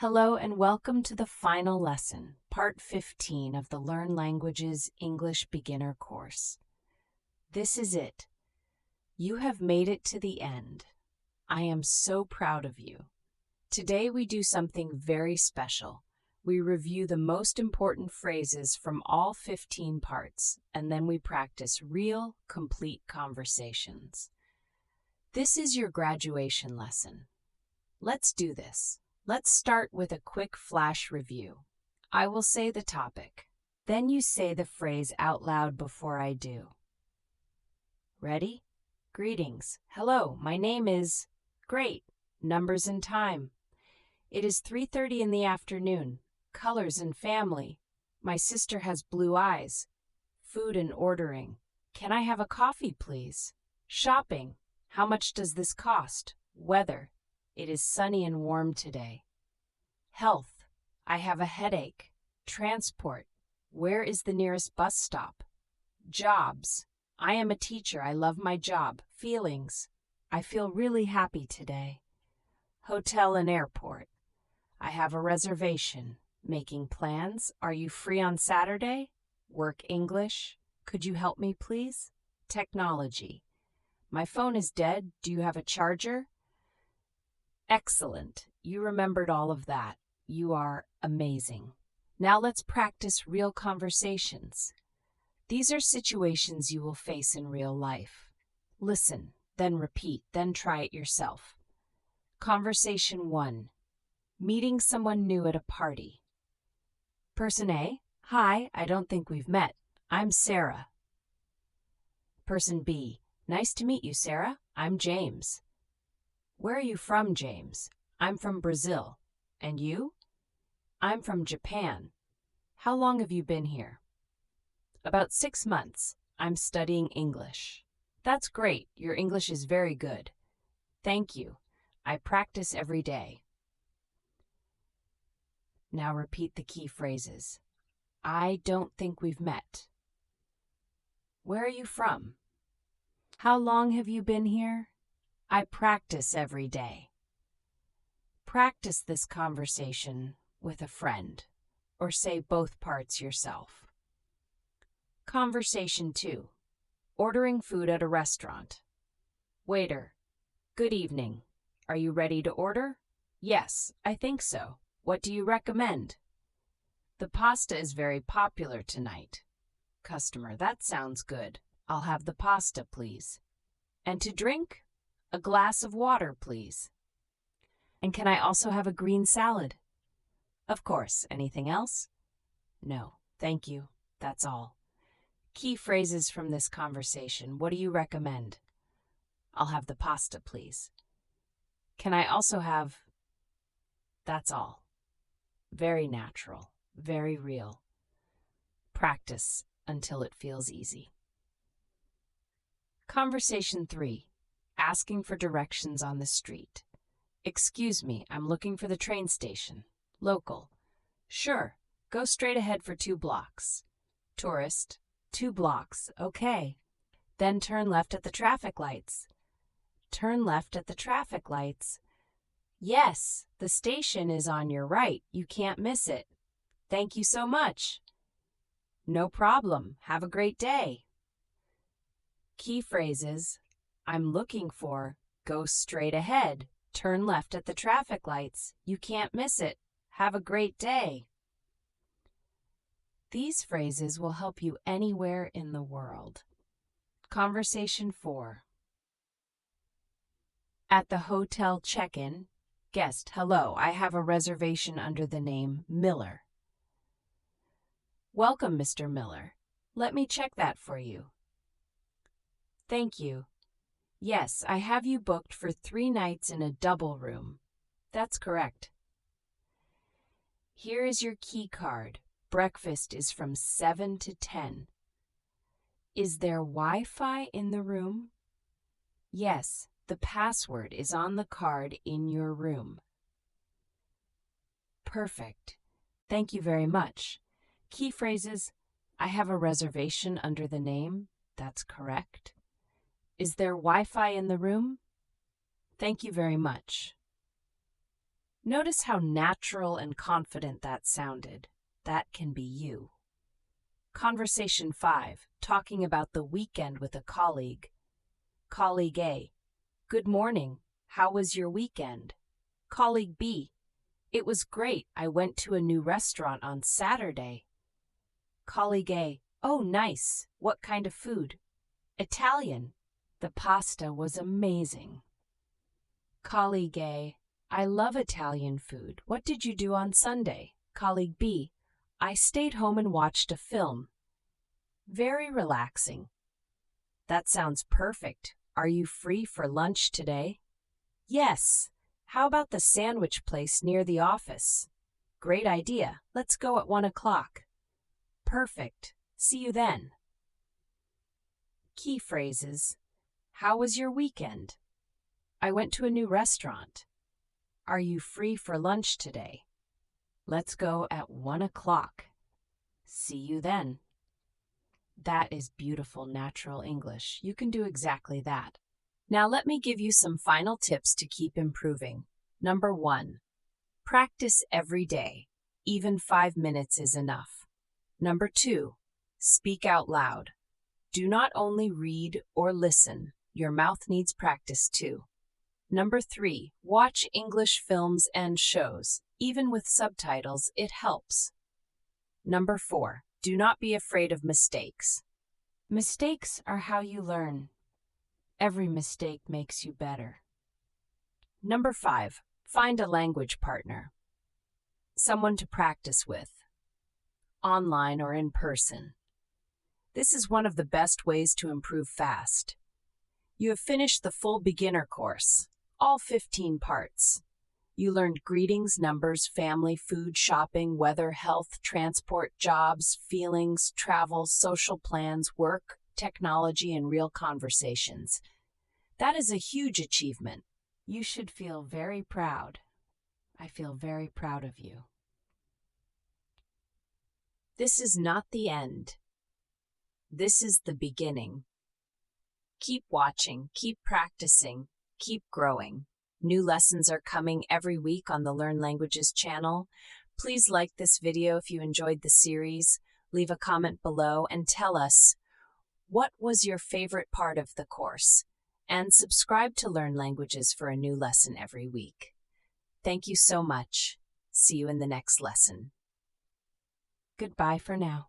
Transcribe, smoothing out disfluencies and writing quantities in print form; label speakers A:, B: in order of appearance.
A: Hello and welcome to the final lesson, part 15 of the Learn Languages English Beginner Course. This is it. You have made it to the end. I am so proud of you. Today we do something very special. We review the most important phrases from all 15 parts, and then we practice real, complete conversations. This is your graduation lesson. Let's do this. Let's start with a quick flash review. I will say the topic. Then you say the phrase out loud before I do. Ready? Greetings. Hello, my name is... Great. Numbers and time. It is 3:30 in the afternoon. Colors and family. My sister has blue eyes. Food and ordering. Can I have a coffee, please? Shopping. How much does this cost? Weather. It is sunny and warm today. Health. I have a headache. Transport. Where is the nearest bus stop? Jobs. I am a teacher. I love my job. Feelings. I feel really happy today. Hotel and airport. I have a reservation. Making plans. Are you free on Saturday? Work English. Could you help me, please? Technology. My phone is dead. Do you have a charger? Excellent. You remembered all of that. You are amazing. Now let's practice real conversations. These are situations you will face in real life. Listen, then repeat, then try it yourself. Conversation 1. Meeting someone new at a party. Person A. Hi, I don't think we've met. I'm Sarah. Person B. Nice to meet you, Sarah. I'm James. Where are you from, James? I'm from Brazil. And you? I'm from Japan. How long have you been here? About 6 months. I'm studying English. That's great. Your English is very good. Thank you. I practice every day. Now repeat the key phrases. I don't think we've met. Where are you from? How long have you been here? I practice every day. Practice this conversation with a friend, or say both parts yourself. Conversation 2. Ordering food at a restaurant. Waiter. Good evening. Are you ready to order? Yes, I think so. What do you recommend? The pasta is very popular tonight. Customer. That sounds good. I'll have the pasta, please. And to drink? A glass of water, please. And can I also have a green salad? Of course. Anything else? No, thank you. That's all. Key phrases from this conversation. What do you recommend? I'll have the pasta, please. Can I also have... That's all. Very natural, very real. Practice until it feels easy. Conversation 3. Asking for directions on the street. Excuse me, I'm looking for the train station. Local. Sure, go straight ahead for 2 blocks. Tourist. 2 blocks, okay. Then turn left at the traffic lights. Turn left at the traffic lights. Yes, the station is on your right. You can't miss it. Thank you so much. No problem. Have a great day. Key phrases. I'm looking for, go straight ahead, turn left at the traffic lights, you can't miss it, have a great day. These phrases will help you anywhere in the world. Conversation 4. At the hotel check-in, guest, hello, I have a reservation under the name Miller. Welcome, Mr. Miller. Let me check that for you. Thank you. Yes, I have you booked for 3 nights in a double room. That's correct. Here is your key card. Breakfast is from 7 to 10. Is there Wi-Fi in the room? Yes, the password is on the card in your room. Perfect. Thank you very much. Key phrases. I have a reservation under the name. That's correct. Is there Wi-Fi in the room? Thank you very much. Notice how natural and confident that sounded. That can be you. Conversation 5, talking about the weekend with a colleague. Colleague A: Good morning. How was your weekend? Colleague B: It was great. I went to a new restaurant on Saturday. Colleague A: Oh, nice. What kind of food? Italian. The pasta was amazing. Colleague A: I love Italian food. What did you do on Sunday? Colleague B: I stayed home and watched a film. Very relaxing. That sounds perfect. Are you free for lunch today? Yes. How about the sandwich place near the office? Great idea. Let's go at 1 o'clock. Perfect. See you then. Key phrases. How was your weekend? I went to a new restaurant. Are you free for lunch today? Let's go at 1 o'clock. See you then. That is beautiful natural English. You can do exactly that. Now let me give you some final tips to keep improving. Number 1, practice every day. Even 5 minutes is enough. Number 2, speak out loud. Do not only read or listen. Your mouth needs practice too. Number 3, watch English films and shows. Even with subtitles, it helps. Number 4, do not be afraid of mistakes. Mistakes are how you learn. Every mistake makes you better. Number 5, find a language partner. Someone to practice with, online or in person. This is one of the best ways to improve fast. You have finished the full beginner course, all 15 parts. You learned greetings, numbers, family, food, shopping, weather, health, transport, jobs, feelings, travel, social plans, work, technology, and real conversations. That is a huge achievement. You should feel very proud. I feel very proud of you. This is not the end. This is the beginning. Keep watching, keep practicing, keep growing. New lessons are coming every week on the Learn Languages channel. Please like this video if you enjoyed the series, leave a comment below and tell us what was your favorite part of the course, and subscribe to Learn Languages for a new lesson every week. Thank you so much. See you in the next lesson. Goodbye for now.